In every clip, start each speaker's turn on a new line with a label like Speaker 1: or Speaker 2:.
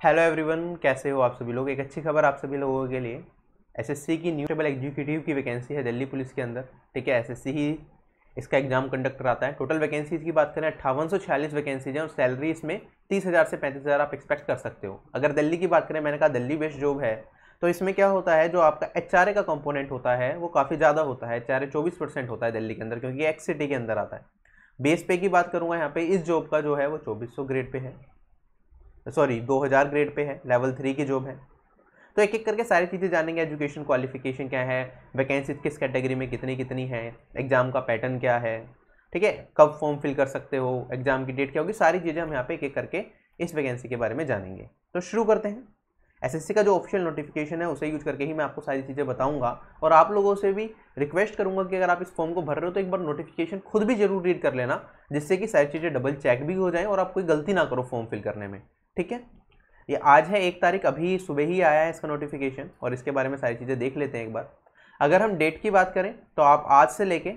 Speaker 1: Hello everyone, कैसे हो आप सभी लोग। एक अच्छी खबर आप सभी लोगों के लिए। एसएससी की न्यू टेबल एग्जीक्यूटिव की वैकेंसी है दिल्ली पुलिस के अंदर। ठीक है, एसएससी ही इसका एग्जाम कंडक्ट कराता है। टोटल वैकेंसीज की बात करें 5846 वैकेंसीज हैं और सैलरी इसमें 30,000 से 35,000 आप एक्सपेक्ट कर सकते हो। अगर दिल्ली की बात करें, मैंने कहा दिल्ली बेस्ड जॉब है, तो इसमें क्या होता है, जो आपका एचआरए का कंपोनेंट होता है वो काफ़ी ज़्यादा होता है। एचआरए 24% होता है दिल्ली के अंदर, क्योंकि एक्स सिटी के अंदर आता है। बेस पे की बात करूँगा यहाँ पे, इस जॉब का जो है वो 2400 ग्रेड पे है, सॉरी 2000 ग्रेड पे है, लेवल 3 की जॉब है। तो एक एक करके सारी चीज़ें जानेंगे। एजुकेशन क्वालिफिकेशन क्या है, वैकेंसी किस कैटेगरी में कितनी कितनी है, एग्जाम का पैटर्न क्या है, ठीक है, कब फॉर्म फिल कर सकते हो, एग्जाम की डेट क्या होगी, सारी चीज़ें हम यहाँ पे एक एक करके इस वैकेंसी के बारे में जानेंगे। तो शुरू करते हैं। एसएससी का जो ऑफिशियल नोटिफिकेशन है उसे यूज करके ही मैं आपको सारी चीज़ें बताऊंगा, और आप लोगों से भी रिक्वेस्ट करूंगा कि अगर आप इस फॉर्म को भर रहे हो तो एक बार नोटिफिकेशन खुद भी जरूर रीड कर लेना, जिससे कि सारी चीज़ें डबल चेक भी हो जाएं और आप कोई गलती ना करो फॉर्म फिल करने में। ठीक है, ये आज है 1 तारीख, अभी सुबह ही आया है इसका नोटिफिकेशन, और इसके बारे में सारी चीज़ें देख लेते हैं एक बार। अगर हम डेट की बात करें तो आप आज से लेके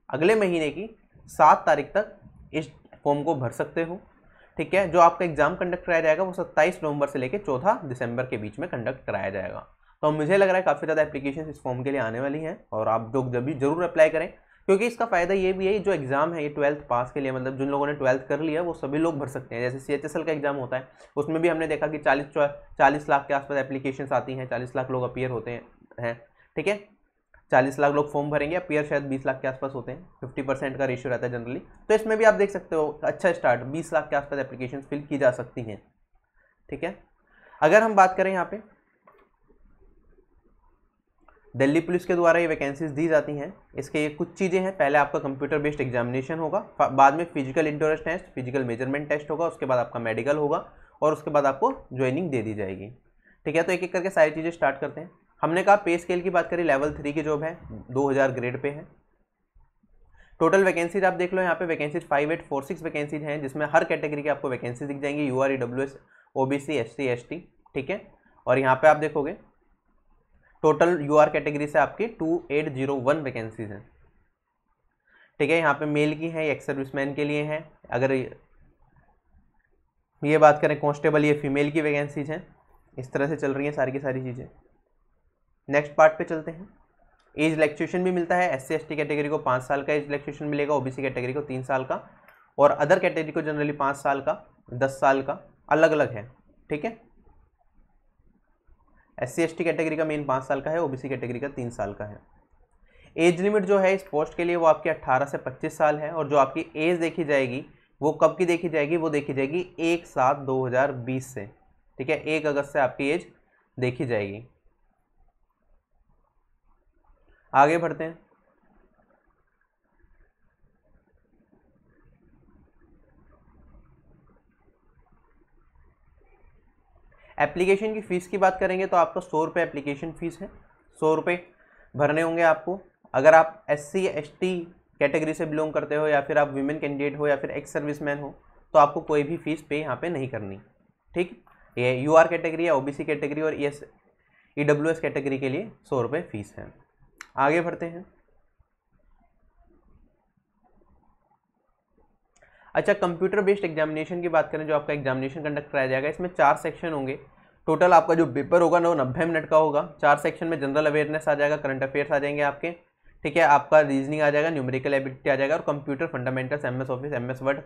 Speaker 1: अगले महीने की 7 तारीख तक इस फॉर्म को भर सकते हो। ठीक है, जो आपका एग्जाम कंडक्ट कराया जाएगा वो 27 नवंबर से लेकर 14 दिसंबर के बीच में कंडक्ट कराया जाएगा। तो मुझे लग रहा है काफ़ी ज़्यादा एप्लीकेशन इस फॉर्म के लिए आने वाली हैं, और आप लोग जब भी जरूर अप्लाई करें, क्योंकि इसका फ़ायदा ये भी है, जो एग्ज़ाम है ये 12th पास के लिए, मतलब जिन लोगों ने 12th कर लिया वो सभी लोग भर सकते हैं। जैसे सीएचएसएल का एग्जाम होता है, उसमें भी हमने देखा कि 40 लाख के आसपास एप्लीकेशंस आती हैं, 40 लाख लोग अपीयर होते हैं। ठीक है, 40 लाख लोग फॉर्म भरेंगे, अपीयर शायद 20 लाख के आसपास होते हैं, 50% का रेशियो रहता है जनरली। तो इसमें भी आप देख सकते हो अच्छा स्टार्ट, 20 लाख के आसपास एप्लीकेशन फिल की जा सकती हैं। ठीक है, अगर हम बात करें यहाँ पे दिल्ली पुलिस के द्वारा ये वैकेंसीज दी जाती हैं, इसके ये कुछ चीज़ें हैं। पहले आपका कंप्यूटर बेस्ड एग्जामिनेशन होगा, बाद में physical endurance test, physical measurement test होगा, उसके बाद आपका मेडिकल होगा, और उसके बाद आपको ज्वाइनिंग दे दी जाएगी। ठीक है, तो एक एक करके सारी चीज़ें स्टार्ट करते हैं। हमने कहा पे स्केल की बात करी, लेवल 3 की जॉब है, 2000 ग्रेड पे है। टोटल वैकेंसीज आप देख लो, यहाँ पे वैकेंसीज 5846 वैकेंसीज हैं, जिसमें हर कैटेगरी के आपको वैकेंसी दिख जाएंगी, UR, EWS, OBC, SC, ST. ठीक है, और यहाँ पे आप देखोगे टोटल यूआर कैटेगरी से आपकी 2801 वैकेंसीज हैं। ठीक है, यहाँ पे मेल की है, एक्स सर्विसमैन के लिए हैं। अगर ये बात करें कांस्टेबल, ये फीमेल की वैकेंसीज हैं। इस तरह से चल रही हैं सारी की सारी चीज़ें। नेक्स्ट पार्ट पे चलते हैं। एज रिलैक्सेशन भी मिलता है, एससी एसटी कैटेगरी को 5 साल का एज रिलैक्सेशन मिलेगा, ओबीसी कैटेगरी को 3 साल का, और अदर कैटेगरी को जनरली 5 साल का, 10 साल का, अलग अलग है। ठीक है, एससी एसटी कैटेगरी का मेन 5 साल का है, ओबीसी कैटेगरी का 3 साल का है। एज लिमिट जो है इस पोस्ट के लिए वो आपकी 18 से 25 साल है, और जो आपकी एज देखी जाएगी वो कब की देखी जाएगी, वो देखी जाएगी 1/7/2020 से। ठीक है, 1 अगस्त से आपकी एज देखी जाएगी। आगे बढ़ते हैं। एप्लीकेशन की फ़ीस की बात करेंगे तो आपका 100 रुपये एप्लीकेशन फ़ीस है, 100 रुपये भरने होंगे आपको। अगर आप एससी एसटी कैटेगरी से बिलोंग करते हो, या फिर आप वीमेन कैंडिडेट हो, या फिर एक्स सर्विसमैन हो, तो आपको कोई भी फ़ीस पे यहाँ पे नहीं करनी। ठीक, ये यूआर कैटेगरी या ओबीसी कैटेगरी और ईडब्ल्यूएस कैटेगरी के लिए 100 रुपये फ़ीस है। आगे बढ़ते हैं। अच्छा, कंप्यूटर बेस्ड एग्जामिनेशन की बात करें, जो आपका एग्जामिनेशन कंडक्ट कराया जाएगा, इसमें 4 सेक्शन होंगे। टोटल आपका जो पेपर होगा ना वो 90 मिनट का होगा। 4 सेक्शन में जनरल अवेयरनेस आ जाएगा, करंट अफेयर्स आ जाएंगे आपके। ठीक है, आपका रीजनिंग आ जाएगा, न्यूमेरिकल एबिलिटी आ जाएगा, और computer fundamentals, MS Office, MS Word,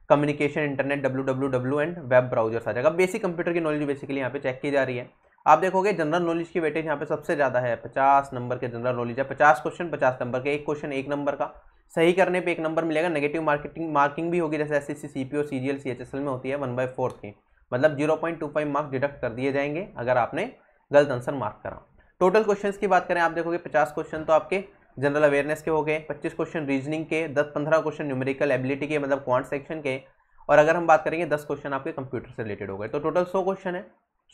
Speaker 1: communication, internet, W and web browsers आ जाएगा। बेसिक कंप्यूटर की नॉलेज बेसिकली यहाँ पे चेक की जा रही है। आप देखोगे जनरल नॉलेज की वेटेज यहाँ पे सबसे ज़्यादा है, 50 नंबर के जनरल नॉलेज है। 50 क्वेश्चन 50 नंबर के, एक क्वेश्चन 1 नंबर का, सही करने पे 1 नंबर मिलेगा। नेगेटिव मार्किंग भी होगी, जैसे एसएससी, सीपीओ, सीजीएल, सीएचएसएल में होती है 1/4 की, मतलब 0.25 मार्क्स डिडक्ट कर दिए जाएंगे अगर आपने गलत आंसर मार्क करा। टोटल क्वेश्चंस की बात करें, आप देखोगे 50 क्वेश्चन तो आपके जनरल अवेयरनेस के हो गए, 25 क्वेश्चन रीजनिंग के, 10-15 क्वेश्चन न्यूमेरिकल एबिलिटी के, मतलब क्वांट सेक्शन के, और अगर हम बात करेंगे 10 क्वेश्चन आपके कंप्यूटर से रिलेटेड हो गए। तो टोटल 100 क्वेश्चन है।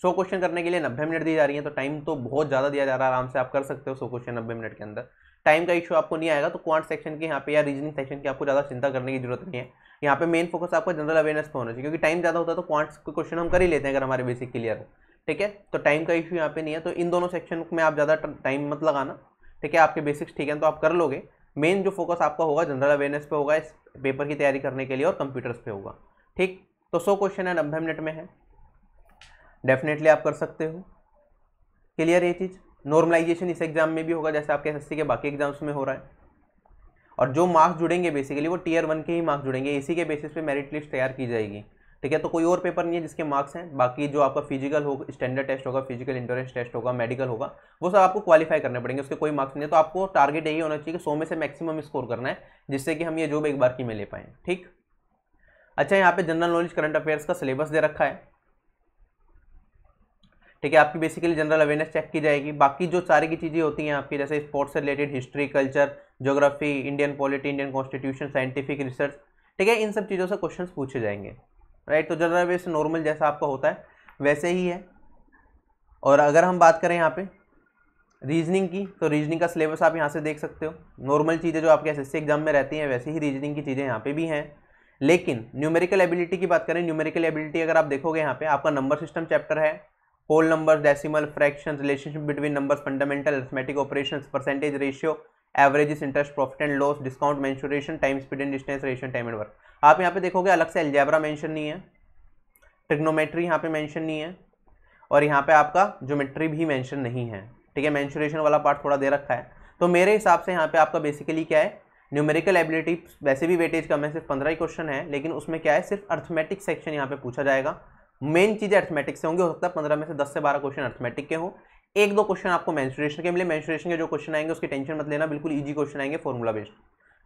Speaker 1: 100 क्वेश्चन करने के लिए 90 मिनट दी जा रही है, तो टाइम तो बहुत ज़्यादा दिया जा रहा है, आराम से आप कर सकते हो 100 क्वेश्चन 90 मिनट के अंदर। टाइम का इशू आपको नहीं आएगा। तो क्वांट सेक्शन के यहाँ पे या रीजनिंग सेक्शन की आपको ज़्यादा चिंता करने की जरूरत नहीं है। यहाँ पे मेन फोकस आपको जनरल अवेयरनेस पे होना चाहिए, क्योंकि टाइम ज़्यादा होता है तो क्वांट्स के क्वेश्चन हम कर ही लेते हैं अगर हमारे बेसिक क्लियर हो। ठीक है, तो टाइम का इशू यहाँ पे नहीं है। तो इन दोनों सेक्शन में आप ज़्यादा टाइम मत लगाना। ठीक है, आपके बेसिक्स ठीक है तो आप कर लोगे। मेन जो फोकस आपका होगा जनरल अवेयरनेस पे होगा इस पेपर की तैयारी करने के लिए, और कंप्यूटर्स पे होगा। ठीक, तो 100 क्वेश्चन है, 90 मिनट में है। डेफिनेटली आप कर सकते हो। क्लियर ये चीज़। नॉर्मलाइजेशन इस एग्जाम में भी होगा जैसे आपके एसएससी के बाकी एग्जाम्स में हो रहा है, और जो मार्क्स जुड़ेंगे बेसिकली वो टियर 1 के ही मार्क्स जुड़ेंगे, इसी के बेसिस पे मेरिट लिस्ट तैयार की जाएगी। ठीक है, तो कोई और पेपर नहीं है जिसके मार्क्स हैं। बाकी जो आपका फिजिकल होगा, स्टैंडर्ड टेस्ट होगा, फिजिकल इंड्योरेंस टेस्ट होगा, मेडिकल होगा, वो सब आपको क्वालिफाई करने पड़ेंगे, उसके कोई मार्क्स नहीं है। तो आपको टारगेट यही होना चाहिए कि 100 में से मैक्सिमम स्कोर करना है, जिससे कि हम ये जॉब एक बार की में ले पाएँ। ठीक। अच्छा, यहाँ पे जनरल नॉलेज करंट अफेयर्स का सिलेबस दे रखा है। ठीक है, आपकी बेसिकली जनरल अवेयरनेस चेक की जाएगी। बाकी जो सारी की चीज़ें होती हैं आपकी, जैसे स्पोर्ट्स से related, history, culture, geography, Indian polity, Indian constitution, scientific research, ठीक है, इन सब चीज़ों से क्वेश्चंस पूछे जाएंगे। राइट, तो जनरल अवेयरनेस नॉर्मल जैसा आपका होता है वैसे ही है। और अगर हम बात करें यहाँ पे रीजनिंग की, तो रीजनिंग का सिलेबस आप यहाँ से देख सकते हो। नॉर्मल चीज़ें जो आपके एसएससी एग्जाम में रहती हैं वैसे ही रीजनिंग की चीज़ें यहाँ पे भी हैं। लेकिन न्यूमेरिकल एबिलिटी की बात करें, न्यूमेरिकल एबिलिटी अगर आप देखोगे यहाँ पे आपका नंबर सिस्टम चैप्टर है, whole number, decimal, fraction, relationship between numbers, fundamental arithmetic operations, percentage ratio, averages, interest, profit and loss, discount, mensuration, time, speed and distance, ratio, time and work. आप यहाँ पे देखोगे अलग से अलजेब्रा मेंशन नहीं है, trigonometry यहाँ पे मेंशन नहीं है, और यहाँ पे आपका ज्योमेट्री भी मेंशन नहीं है। ठीक है, मेंसुरेशन वाला पार्ट थोड़ा दे रखा है। तो मेरे हिसाब से यहाँ पे आपका बेसिकली क्या है, न्यूमेरिकल एबिलिटी वैसे भी वेटेज कम है, सिर्फ 15 ही क्वेश्चन है, लेकिन उसमें क्या है, सिर्फ अर्थमेटिक सेक्शन यहाँ पे पूछा जाएगा। मेन चीज़ें अर्थमेटिक से होंगी, हो सकता है 15 में से 10 से 12 क्वेश्चन अर्थमेटिक के हो, 1-2 क्वेश्चन आपको मेंसुरेशन के मिले। मेंसुरेशन के जो क्वेश्चन आएंगे उसकी टेंशन मत लेना, बिल्कुल ईजी क्वेश्चन आएंगे, फॉर्मूला बेस्ड,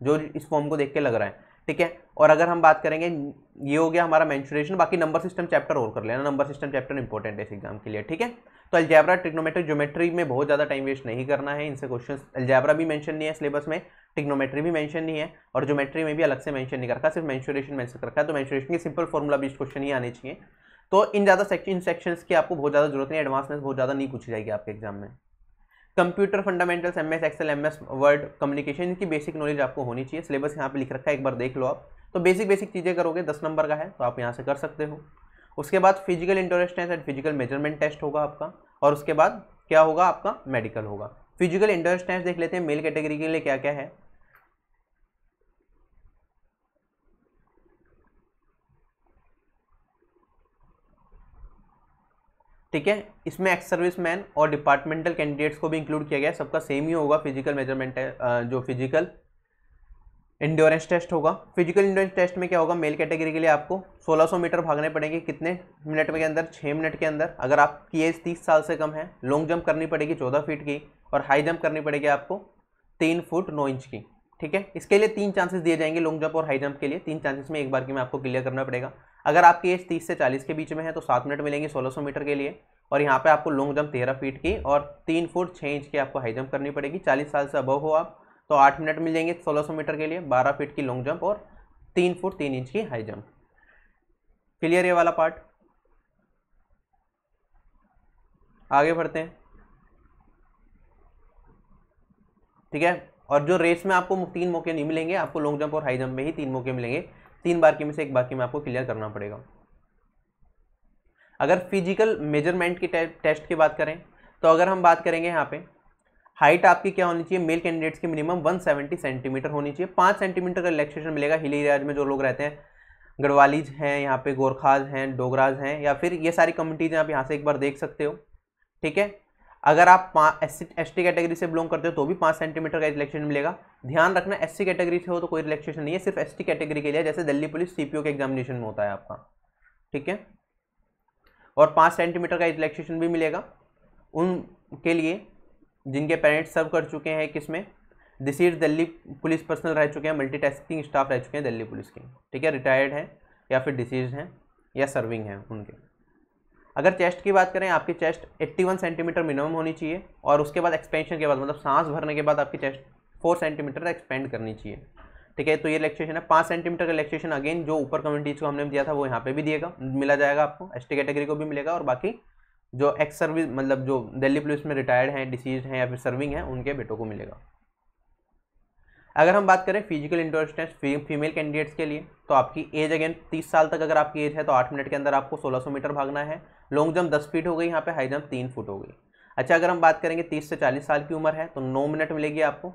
Speaker 1: जो इस फॉर्म को देख के लग रहा है। ठीक है, और अगर हम बात करेंगे, ये हो गया हमारा मेंसुरेशन। बाकी नंबर सिस्टम चैप्टर और कर लेना, नंबर सिस्टम चैप्टर इंपॉर्टेंट है इस एग्जाम के लिए। ठीक है, तो अलजेब्रा, ट्रिग्नोमेट्री, ज्योमेट्री में बहुत ज़्यादा टाइम वेस्ट नहीं करना है, इनसे क्वेश्चन। अलजेब्रा भी मेंशन नहीं है सिलेबस में, ट्रिग्नोमेट्री भी मेंशन नहीं है, और ज्योमेट्री में भी अलग से मेंशन नहीं कर रखा, सिर्फ मेंसुरेशन मेंशन कर रखा है। तो मेंसुरेशन के सिंपल फॉर्मूला बेस्ड क्वेश्चन ही आने चाहिए। तो इन ज़्यादा सेक्शंस की आपको बहुत ज़्यादा जरूरत नहीं, एडवांस में बहुत ज़्यादा नहीं पूछी जाएगी आपके एग्जाम में। Computer fundamentals, MS Excel, MS Word, communication, इनकी बेसिक नॉलेज आपको होनी चाहिए। सिलेबस यहाँ पे लिख रखा है, एक बार देख लो आप। तो बेसिक चीज़ें करोगे, 10 नंबर का है, तो आप यहाँ से कर सकते हो। उसके बाद physical interest test and physical measurement test होगा आपका, और उसके बाद क्या होगा, आपका मेडिकल होगा। फिजिकल इंटरेस्ट टेस्ट देख लेते हैं, मेल कैटेगरी के लिए क्या क्या है। ठीक है, इसमें एक्स सर्विसमैन और डिपार्टमेंटल कैंडिडेट्स को भी इंक्लूड किया गया है, सबका सेम ही होगा। फिजिकल मेजरमेंट जो फिजिकल इंड्योरेंस टेस्ट होगा। फिजिकल इंड्योरेंस टेस्ट में क्या होगा, मेल कैटेगरी के लिए आपको 1600 मीटर भागने पड़ेंगे, कितने मिनट के अंदर, 6 मिनट के अंदर। अगर आपकी एज 30 साल से कम है, लॉन्ग जंप करनी पड़ेगी 14 फीट की, और हाई जंप करनी पड़ेगी आपको 3 फुट 9 इंच की। ठीक है, इसके लिए 3 चांसेस दिए जाएंगे, लॉन्ग जंप और हाई जंप के लिए 3 चांसेस में एक बार की में आपको क्लियर करना पड़ेगा। अगर आपकी एज 30 से 40 के बीच में है तो 7 मिनट मिलेंगे 1600 मीटर के लिए, और यहाँ पे आपको लॉन्ग जंप 13 फीट की और 3 फुट 6 इंच की आपको हाई जंप करनी पड़ेगी। 40 साल से अबव हो आप तो 8 मिनट मिल जाएंगे 1600 मीटर के लिए, 12 फीट की लॉन्ग जंप और 3 फुट 3 इंच की हाई जंप। क्लियर ये वाला पार्ट। आगे बढ़ते हैं। ठीक है, और जो रेस में आपको 3 मौके नहीं मिलेंगे, आपको लॉन्ग जंप और हाई जंप में ही 3 मौके मिलेंगे। 3 बार की में से एक बार की में आपको क्लियर करना पड़ेगा। अगर फिजिकल मेजरमेंट की टेस्ट की बात करें, तो अगर हम बात करेंगे यहाँ पे हाइट आपकी क्या होनी चाहिए, मेल कैंडिडेट्स की मिनिमम 170 सेंटीमीटर होनी चाहिए। 5 सेंटीमीटर का रिलैक्सेशन मिलेगा हिल एरियाज में जो लोग रहते हैं, गढ़वालीज हैं, यहाँ पे गोरखाज हैं, डोगराज हैं, या फिर ये सारी कम्युनिटीज आप यहाँ से एक बार देख सकते हो। ठीक है, अगर आप एसटी कैटेगरी से बिलोंग करते हो तो भी 5 सेंटीमीटर का रिलैक्सेशन मिलेगा। ध्यान रखना, एससी कैटेगरी से हो तो कोई रिलैक्सेशन नहीं है, सिर्फ एसटी कैटेगरी के लिए, जैसे दिल्ली पुलिस सीपीओ के एग्जामिनेशन में होता है आपका। ठीक है, और 5 सेंटीमीटर का रिलैक्सेशन भी मिलेगा उनके लिए जिनके पेरेंट्स सर्व कर चुके हैं, किसमें, डिसीज दिल्ली पुलिस पर्सनल रह चुके हैं, मल्टीटास्किंग स्टाफ रह चुके हैं दिल्ली पुलिस के। ठीक है, रिटायर्ड हैं या फिर डिसीज हैं या सर्विंग हैं उनके। अगर चेस्ट की बात करें, आपकी चेस्ट 81 सेंटीमीटर मिनिमम होनी चाहिए, और उसके बाद एक्सपेंशन के बाद, मतलब सांस भरने के बाद आपकी चेस्ट 4 सेंटीमीटर एक्सपेंड करनी चाहिए। ठीक है, तो ये रिलैक्सेशन है। 5 सेंटीमीटर का रिलैक्सेशन अगेन जो ऊपर कम्युनिटीज को हमने दिया था वो यहाँ पे भी दिएगा, मिला जाएगा आपको, एसटी कैटेगरी को भी मिलेगा, और बाकी जो एक्स सर्विस मतलब जो दिल्ली पुलिस में रिटायर्ड हैं, डिसीज हैं या फिर सर्विंग हैं, उनके बेटों को मिलेगा। अगर हम बात करें physical interest test female candidates के लिए, तो आपकी एज अगेन 30 साल तक अगर आपकी एज है तो 8 मिनट के अंदर आपको 1600 मीटर भागना है। लॉन्ग जंप 10 फीट हो गई, यहाँ पे हाई जंप 3 फुट हो गई। अच्छा, अगर हम बात करेंगे 30 से 40 साल की उम्र है तो 9 मिनट मिलेगी आपको,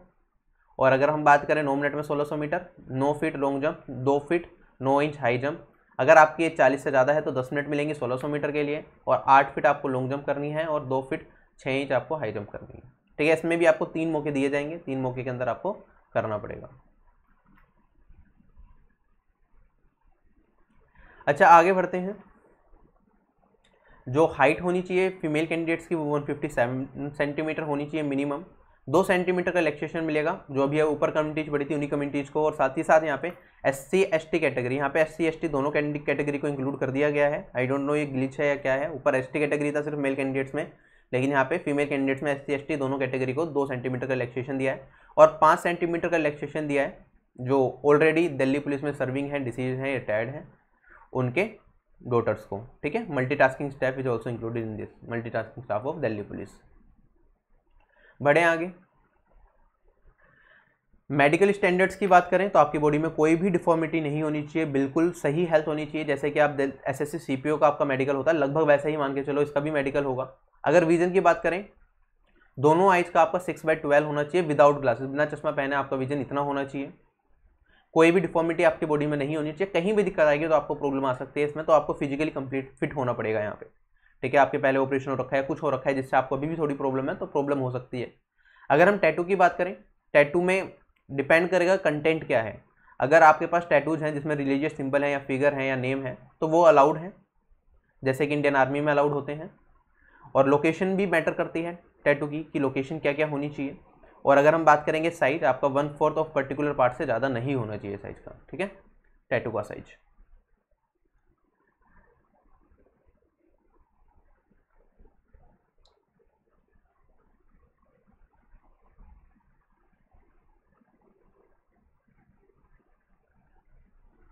Speaker 1: और अगर हम बात करें 9 मिनट में 1600 metre, 9 feet long jump, 2 feet 9 inch high jump. अगर आपकी एज 40 से ज़्यादा है तो 10 मिनट मिलेंगे 1600 मीटर के लिए, और 8 फीट आपको लॉन्ग जंप करनी है और 2 फीट 6 इंच आपको हाई जंप करनी है। ठीक है, इसमें भी आपको 3 मौके दिए जाएंगे, 3 मौके के अंदर आपको करना पड़ेगा। अच्छा, आगे बढ़ते हैं। जो हाइट होनी चाहिए फीमेल कैंडिडेट्स की वो 157 सेंटीमीटर होनी चाहिए मिनिमम। 2 सेंटीमीटर का रिलैक्सेशन मिलेगा जो अभी ऊपर कम्युनिटीज बढ़ी थी उन्हीं कम्युनिटीज को, और साथ ही साथ यहाँ पे SC ST कैटेगरी, यहाँ पे SC ST दोनों कैटेगरी को इंक्लूड कर दिया गया है। आई डोंट नो ये ग्लिच है या क्या है, ऊपर ST कैटेगरी था सिर्फ मेल कैंडिडेट्स में, लेकिन यहाँ पे फीमेल कैंडिडेट्स में SC ST दोनों कैटेगरी को 2 सेंटीमीटर का रिलैक्सेशन दिया है, और 5 सेंटीमीटर का रिलैक्सेशन दिया है जो ऑलरेडी दिल्ली पुलिस में सर्विंग है, डिसीज है, रिटायर्ड है, उनके डॉटर्स को। ठीक है, multitasking staff is also included in this multitasking staff of Delhi police. बढ़े आगे। मेडिकल स्टैंडर्ड्स की बात करें तो आपकी बॉडी में कोई भी डिफॉर्मिटी नहीं होनी चाहिए, बिल्कुल सही हेल्थ होनी चाहिए। जैसे कि आप SSC CPO का आपका मेडिकल होता है, लगभग वैसा ही मान के चलो इसका भी मेडिकल होगा। अगर विजन की बात करें, दोनों आइज का आपका 6/12 होना चाहिए विदाउट ग्लासेस, बिना चश्मा पहने आपका विजन इतना होना चाहिए। कोई भी डिफॉर्मिटी आपकी बॉडी में नहीं होनी चाहिए, कहीं भी दिक्कत आएगी तो आपको प्रॉब्लम आ सकती है इसमें, तो आपको फिजिकली कंप्लीट फिट होना पड़ेगा यहाँ पे। ठीक है, आपके पहले ऑपरेशन हो रखा है, कुछ हो रखा है जिससे आपको अभी भी थोड़ी प्रॉब्लम है, तो प्रॉब्लम हो सकती है। अगर हम टैटू की बात करें, टैटू में डिपेंड करेगा कंटेंट क्या है। अगर आपके पास टैटूज हैं जिसमें रिलीजियस सिंबल है या फिगर है या नेम है तो वो अलाउड है, जैसे कि इंडियन आर्मी में अलाउड होते हैं। और लोकेशन भी मैटर करती है टैटू की, कि लोकेशन क्या क्या होनी चाहिए। और अगर हम बात करेंगे साइज, आपका 1/4 ऑफ पर्टिकुलर पार्ट से ज़्यादा नहीं होना चाहिए साइज का। ठीक है, टैटू का साइज।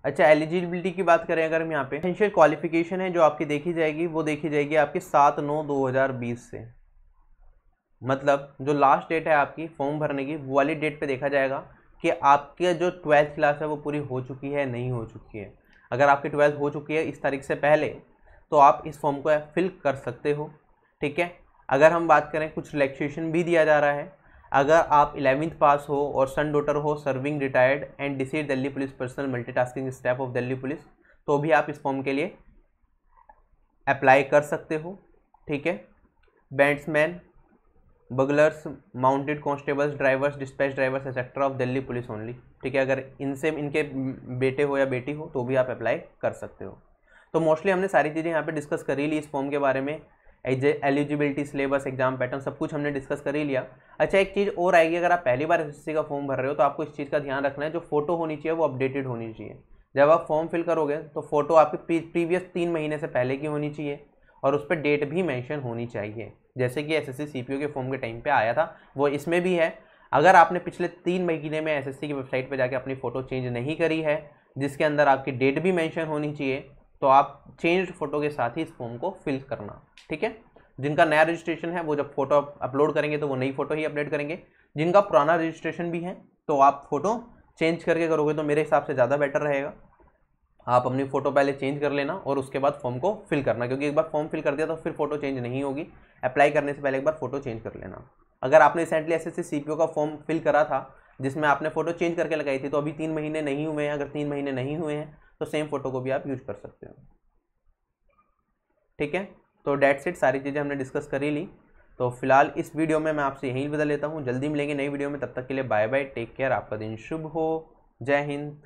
Speaker 1: अच्छा, एलिजिबिलिटी की बात करें अगर हम यहाँ पे, एसेंशियल क्वालिफिकेशन है जो आपकी देखी जाएगी, वो देखी जाएगी आपकी 7/9/2020 से। मतलब जो लास्ट डेट है आपकी फॉर्म भरने की, वो वाली डेट पे देखा जाएगा कि आपकी जो 12th क्लास है वो पूरी हो चुकी है नहीं हो चुकी है। अगर आपकी 12th हो चुकी है इस तारीख से पहले तो आप इस फॉर्म को फिल कर सकते हो। ठीक है, अगर हम बात करें कुछ रिलैक्सेशन भी दिया जा रहा है। अगर आप 11th पास हो और सन डॉटर हो, serving, retired and decide Delhi police personal multitasking staff of Delhi police, तो भी आप इस फॉर्म के लिए अप्लाई कर सकते हो। ठीक है, batsman, buglers, mounted constables, drivers, dispatch drivers etcetera of Delhi police only. ठीक है, अगर इनसे इनके बेटे हो या बेटी हो तो भी आप अप्लाई कर सकते हो। तो मोस्टली हमने सारी चीज़ें यहाँ पे डिस्कस कर ही ली इस फॉर्म के बारे में। एलिजिबिलिटी, सिलेबस, एग्जाम पैटर्न, सब कुछ हमने डिस्कस कर ही लिया। अच्छा, एक चीज़ और आएगी, अगर आप पहली बार SSC का फॉर्म भर रहे हो तो आपको इस चीज़ का ध्यान रखना है, जो फोटो होनी चाहिए वो अपडेटेड होनी चाहिए। जब आप फॉर्म फिल करोगे तो फोटो आपकी प्रीवियस 3 महीने से पहले की होनी चाहिए, और उस पर डेट भी मेंशन होनी चाहिए, जैसे कि SSC CPO के फॉर्म के टाइम पे आया था, वो इसमें भी है। अगर आपने पिछले 3 महीने में SSC की वेबसाइट पे जाके अपनी फ़ोटो चेंज नहीं करी है, जिसके अंदर आपकी डेट भी मेंशन होनी चाहिए, तो आप चेंज्ड फ़ोटो के साथ ही इस फॉर्म को फिल करना। ठीक है, जिनका नया रजिस्ट्रेशन है वो जब फोटो अपलोड करेंगे तो वो नई फ़ोटो ही अपडेट करेंगे। जिनका पुराना रजिस्ट्रेशन भी है तो आप फ़ोटो चेंज करके करोगे तो मेरे हिसाब से ज़्यादा बेटर रहेगा। आप अपनी फ़ोटो पहले चेंज कर लेना और उसके बाद फॉर्म को फिल करना, क्योंकि एक बार फॉर्म फिल कर दिया तो फिर फ़ोटो चेंज नहीं होगी। अप्लाई करने से पहले एक बार फ़ोटो चेंज कर लेना। अगर आपने रिसेंटली SSC CPO का फॉर्म फिल करा था जिसमें आपने फ़ोटो चेंज करके लगाई थी, तो अभी 3 महीने नहीं हुए हैं, अगर 3 महीने नहीं हुए हैं तो सेम फ़ोटो को भी आप यूज कर सकते हो। ठीक है, तो डेट्स इट, सारी चीज़ें हमने डिस्कस कर ही ली। तो फिलहाल इस वीडियो में मैं आपसे यहीं विदा लेता हूँ। जल्दी मिलेंगे नई वीडियो में, तब तक के लिए बाय बाय, टेक केयर, आपका दिन शुभ हो। जय हिंद।